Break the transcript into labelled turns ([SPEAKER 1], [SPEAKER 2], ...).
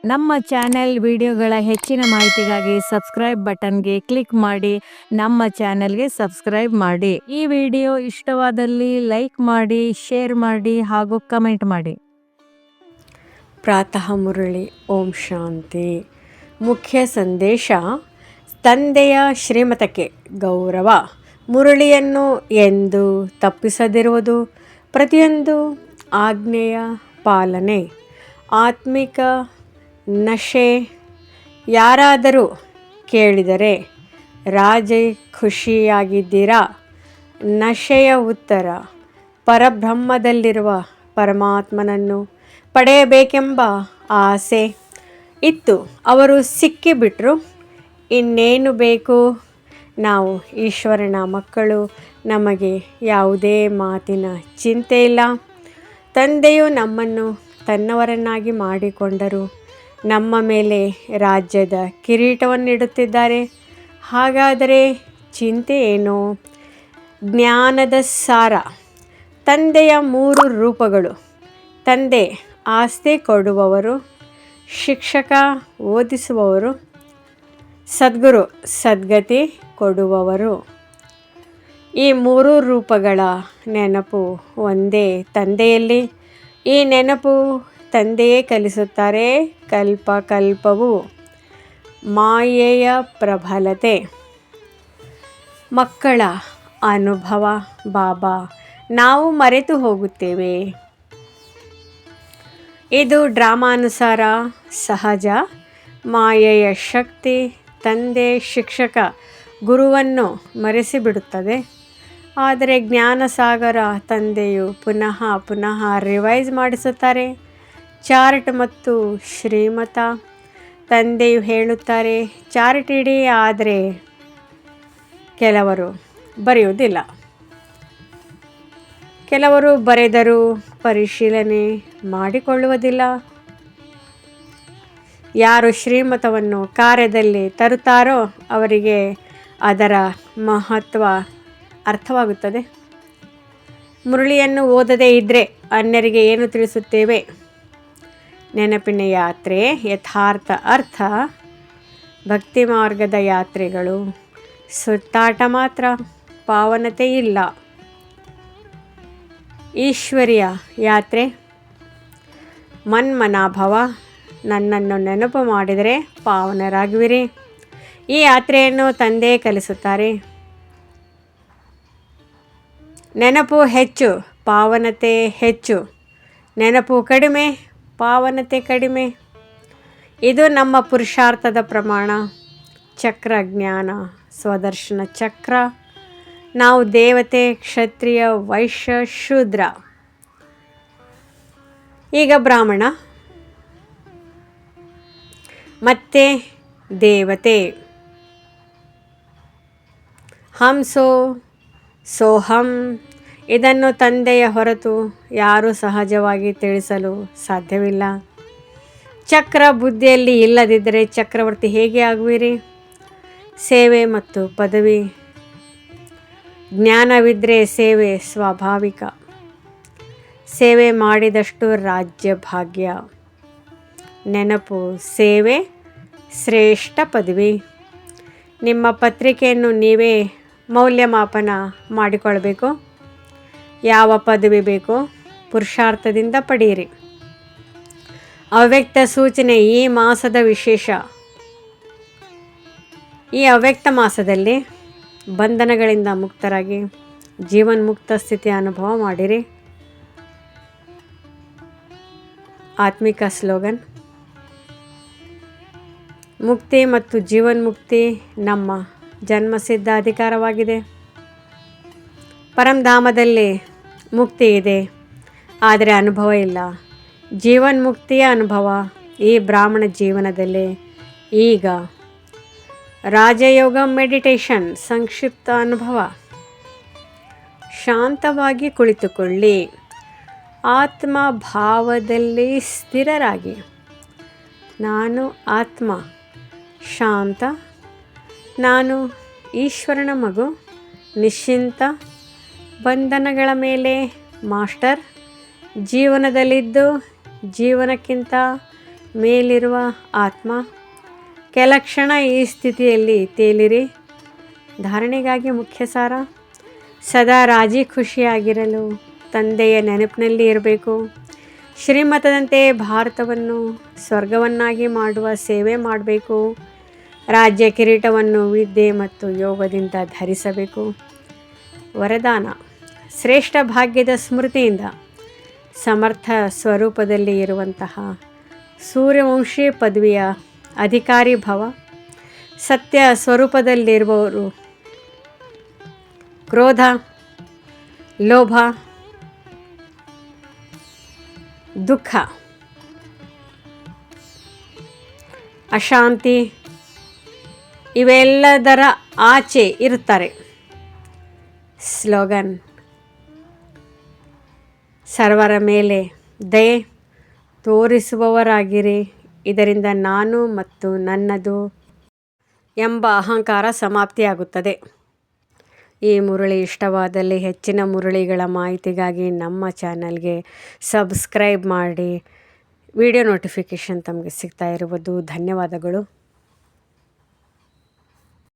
[SPEAKER 1] ನಮ್ಮ ಚಾನೆಲ್ ವಿಡಿಯೋಗಳ ಹೆಚ್ಚಿನ ಮಾಹಿತಿಗಾಗಿ ಸಬ್ಸ್ಕ್ರೈಬ್ ಬಟನ್ಗೆ ಕ್ಲಿಕ್ ಮಾಡಿ ನಮ್ಮ ಚಾನೆಲ್ಗೆ ಸಬ್ಸ್ಕ್ರೈಬ್ ಮಾಡಿ. ಈ ವಿಡಿಯೋ ಇಷ್ಟವಾದಲ್ಲಿ ಲೈಕ್ ಮಾಡಿ, ಶೇರ್ ಮಾಡಿ ಹಾಗೂ ಕಮೆಂಟ್ ಮಾಡಿ.
[SPEAKER 2] ಪ್ರಾತಃ ಮುರಳಿ. ಓಂ ಶಾಂತಿ. ಮುಖ್ಯ ಸಂದೇಶ: ತಂದೆಯ ಶ್ರೀಮತಕ್ಕೆ ಗೌರವ. ಮುರಳಿಯನ್ನು ಎಂದು ತಪ್ಪಿಸದಿರುವುದು, ಪ್ರತಿಯೊಂದು ಆಜ್ಞೆಯ ಪಾಲನೆ. ಆತ್ಮಿಕ ನಶೆ. ಯಾರಾದರೂ ಕೇಳಿದರೆ, ರಾಜೇ ಖುಷಿಯಾಗಿದ್ದೀರಾ? ನಶೆಯ ಉತ್ತರ: ಪರಬ್ರಹ್ಮದಲ್ಲಿರುವ ಪರಮಾತ್ಮನನ್ನು ಪಡೆಯಬೇಕೆಂಬ ಆಸೆ ಇತ್ತು. ಅವರು ಸಿಕ್ಕಿಬಿಟ್ರು. ಇನ್ನೇನು ಬೇಕು? ನಾವು ಈಶ್ವರನ ಮಕ್ಕಳು. ನಮಗೆ ಯಾವುದೇ ಮಾತಿನ ಚಿಂತೆ ಇಲ್ಲ. ತಂದೆಯು ನಮ್ಮನ್ನು ತನ್ನವರನ್ನಾಗಿ ಮಾಡಿಕೊಂಡರು. ನಮ್ಮ ಮೇಲೆ ರಾಜ್ಯದ ಕಿರೀಟವನ್ನಿಡುತ್ತಿದ್ದಾರೆ. ಹಾಗಾದರೆ ಚಿಂತೆ ಏನು? ಜ್ಞಾನದ ಸಾರ. ತಂದೆಯ 3 ರೂಪಗಳು. ತಂದೆ ಆಸ್ತಿ ಕೊಡುವವರು, ಶಿಕ್ಷಕ ಓದಿಸುವವರು, ಸದ್ಗುರು ಸದ್ಗತಿ ಕೊಡುವವರು. ಈ 3 ರೂಪಗಳ ನೆನಪು ಒಂದೇ ತಂದೆಯಲ್ಲಿ. ಈ ನೆನಪು ತಂದೆಯೇ ಕಲಿಸುತ್ತಾರೆ. ಕಲ್ಪ ಕಲ್ಪವು ಮಾಯೆಯ ಪ್ರಬಲತೆ. ಮಕ್ಕಳ ಅನುಭವ. ಬಾಬಾ: ನಾವು ಮರೆತು ಹೋಗುತ್ತೇವೆ. ಇದು ಡ್ರಾಮಾನುಸಾರ ಸಹಜ. ಮಾಯೆಯ ಶಕ್ತಿ ತಂದೆ, ಶಿಕ್ಷಕ, ಗುರುವನ್ನು ಮರೆಸಿಬಿಡುತ್ತದೆ. ಆದರೆ ಜ್ಞಾನಸಾಗರ ತಂದೆಯು ಪುನಃ ಪುನಃ ರಿವೈಸ್ ಮಾಡಿಸುತ್ತಾರೆ. ಚಾರ್ಟ್ ಮತ್ತು ಶ್ರೀಮತ. ತಂದೆಯು ಹೇಳುತ್ತಾರೆ, ಚಾರ್ಟ್ ಇಡಿ, ಆದರೆ ಕೆಲವರು ಬರೆಯುವುದಿಲ್ಲ. ಕೆಲವರು ಬರೆದರೂ ಪರಿಶೀಲನೆ ಮಾಡಿಕೊಳ್ಳುವುದಿಲ್ಲ. ಯಾರು ಶ್ರೀಮತವನ್ನು ಕಾರ್ಯದಲ್ಲಿ ತರುತ್ತಾರೋ ಅವರಿಗೆ ಅದರ ಮಹತ್ವ ಅರ್ಥವಾಗುತ್ತದೆ. ಮುರಳಿಯನ್ನು ಓದದೇ ಇದ್ದರೆ ಅನ್ಯರಿಗೆ ಏನು ತಿಳಿಸುತ್ತೇವೆ? ನೆನಪಿನ ಯಾತ್ರೆ. ಯಥಾರ್ಥ ಅರ್ಥ: ಭಕ್ತಿ ಮಾರ್ಗದ ಯಾತ್ರೆಗಳು ಸುತ್ತಾಟ ಮಾತ್ರ, ಪಾವನತೆ ಇಲ್ಲ. ಈಶ್ವರ್ಯ ಯಾತ್ರೆ. ಮನ್ಮನಾಭವ. ನನ್ನನ್ನು ನೆನಪು ಮಾಡಿದರೆ ಪಾವನರಾಗುವಿರಿ. ಈ ಯಾತ್ರೆಯನ್ನು ತಂದೆ ಕಲಿಸುತ್ತಾರೆ. ನೆನಪು ಹೆಚ್ಚು, ಪಾವನತೆ ಹೆಚ್ಚು. ನೆನಪು ಕಡಿಮೆ, ಪಾವನತೆ ಕಡಿಮೆ. ಇದು ನಮ್ಮ ಪುರುಷಾರ್ಥದ ಪ್ರಮಾಣ. ಚಕ್ರ ಜ್ಞಾನ. ಸ್ವದರ್ಶನ ಚಕ್ರ. ನಾವು ದೇವತೆ, ಕ್ಷತ್ರಿಯ, ವೈಶ್ಯ, ಶೂದ್ರ. ಈಗ ಬ್ರಾಹ್ಮಣ, ಮತ್ತೆ ದೇವತೆ. ಹಂಸೋ ಸೋಹಂ. ಇದನ್ನು ತಂದೆಯ ಹೊರತು ಯಾರೂ ಸಹಜವಾಗಿ ತಿಳಿಸಲು ಸಾಧ್ಯವಿಲ್ಲ. ಚಕ್ರ ಬುದ್ಧಿಯಲ್ಲಿ ಇಲ್ಲದಿದ್ದರೆ ಚಕ್ರವರ್ತಿ ಹೇಗೆ ಆಗುವಿರಿ? ಸೇವೆ ಮತ್ತು ಪದವಿ. ಜ್ಞಾನವಿದ್ದರೆ ಸೇವೆ ಸ್ವಾಭಾವಿಕ. ಸೇವೆ ಮಾಡಿದಷ್ಟು ರಾಜ್ಯ ಭಾಗ್ಯ. ನೆನಪು ಸೇವೆ ಶ್ರೇಷ್ಠ ಪದವಿ. ನಿಮ್ಮ ಪತ್ರಿಕೆಯನ್ನು ನೀವೇ ಮೌಲ್ಯಮಾಪನ ಮಾಡಿಕೊಳ್ಳಬೇಕು. ಯಾವ ಪದವಿ ಬೇಕೋ ಪುರುಷಾರ್ಥದಿಂದ ಪಡೆಯಿರಿ. ಅವ್ಯಕ್ತ ಸೂಚನೆ. ಈ ಮಾಸದ ವಿಶೇಷ. ಈ ಅವ್ಯಕ್ತ ಮಾಸದಲ್ಲಿ ಬಂಧನಗಳಿಂದ ಮುಕ್ತರಾಗಿ ಜೀವನ್ಮುಕ್ತ ಸ್ಥಿತಿಯ ಅನುಭವ ಮಾಡಿರಿ. ಆತ್ಮಿಕ ಸ್ಲೋಗನ್: ಮುಕ್ತಿ ಮತ್ತು ಜೀವನ್ಮುಕ್ತಿ ನಮ್ಮ ಜನ್ಮಸಿದ್ಧ ಅಧಿಕಾರವಾಗಿದೆ. ಪರಂಧಾಮದಲ್ಲಿ ಮುಕ್ತಿ ಇದೆ, ಆದರೆ ಅನುಭವ ಇಲ್ಲ. ಜೀವನ್ಮುಕ್ತಿಯ ಅನುಭವ ಈ ಬ್ರಾಹ್ಮಣ ಜೀವನದಲ್ಲಿ. ಈಗ ರಾಜಯೋಗ ಮೆಡಿಟೇಷನ್ ಸಂಕ್ಷಿಪ್ತ ಅನುಭವ. ಶಾಂತವಾಗಿ ಕುಳಿತುಕೊಳ್ಳಿ. ಆತ್ಮ ಭಾವದಲ್ಲಿ ಸ್ಥಿರರಾಗಿ. ನಾನು ಆತ್ಮ, ಶಾಂತ. ನಾನು ಈಶ್ವರನ ಮಗು, ನಿಶ್ಚಿಂತ. ಬಂಧನಗಳ ಮೇಲೆ ಮಾಸ್ಟರ್. ಜೀವನದಲ್ಲಿದ್ದು ಜೀವನಕ್ಕಿಂತ ಮೇಲಿರುವ ಆತ್ಮ. ಕೆಲ ಕ್ಷಣ ಈ ಸ್ಥಿತಿಯಲ್ಲಿ ತೇಲಿರಿ. ಧಾರಣೆಗಾಗಿ ಮುಖ್ಯ ಸಾರ: ಸದಾ ರಾಜಿ ಖುಷಿಯಾಗಿರಲು ತಂದೆಯ ನೆನಪಿನಲ್ಲಿ ಇರಬೇಕು. ಶ್ರೀಮತದಂತೆ ಭಾರತವನ್ನು ಸ್ವರ್ಗವನ್ನಾಗಿ ಮಾಡುವ ಸೇವೆ ಮಾಡಬೇಕು. ರಾಜ್ಯ ಕಿರೀಟವನ್ನು ವಿದ್ಯೆ ಮತ್ತು ಯೋಗದಿಂದ ಧರಿಸಬೇಕು. ವರದಾನ: ಶ್ರೇಷ್ಠ ಭಾಗ್ಯದ ಸ್ಮೃತಿಯಿಂದ ಸಮರ್ಥ ಸ್ವರೂಪದಲ್ಲಿ ಇರುವಂತಹ ಸೂರ್ಯವಂಶಿ ಪದವಿಯ ಅಧಿಕಾರಿ ಭವ. ಸತ್ಯ ಸ್ವರೂಪದಲ್ಲಿರುವವರು ಕ್ರೋಧ, ಲೋಭ, ದುಃಖ, ಅಶಾಂತಿ ಇವೆಲ್ಲದರ ಆಚೆ ಇರುತ್ತಾರೆ. ಸ್ಲೋಗನ್: ಸರ್ವರ ಮೇಲೆ ದಯೆ ತೋರಿಸುವವರಾಗಿರಿ. ಇದರಿಂದ ನಾನು ಮತ್ತು ನನ್ನದು ಎಂಬ ಅಹಂಕಾರ ಸಮಾಪ್ತಿಯಾಗುತ್ತದೆ. ಈ ಮುರಳಿ ಇಷ್ಟವಾದಲ್ಲಿ ಹೆಚ್ಚಿನ ಮುರಳಿಗಳ ಮಾಹಿತಿಗಾಗಿ ನಮ್ಮ ಚಾನಲ್ಗೆ ಸಬ್ಸ್ಕ್ರೈಬ್ ಮಾಡಿ. ವಿಡಿಯೋ ನೋಟಿಫಿಕೇಷನ್ ತಮಗೆ ಸಿಗ್ತಾ ಇರುವುದು. ಧನ್ಯವಾದಗಳು.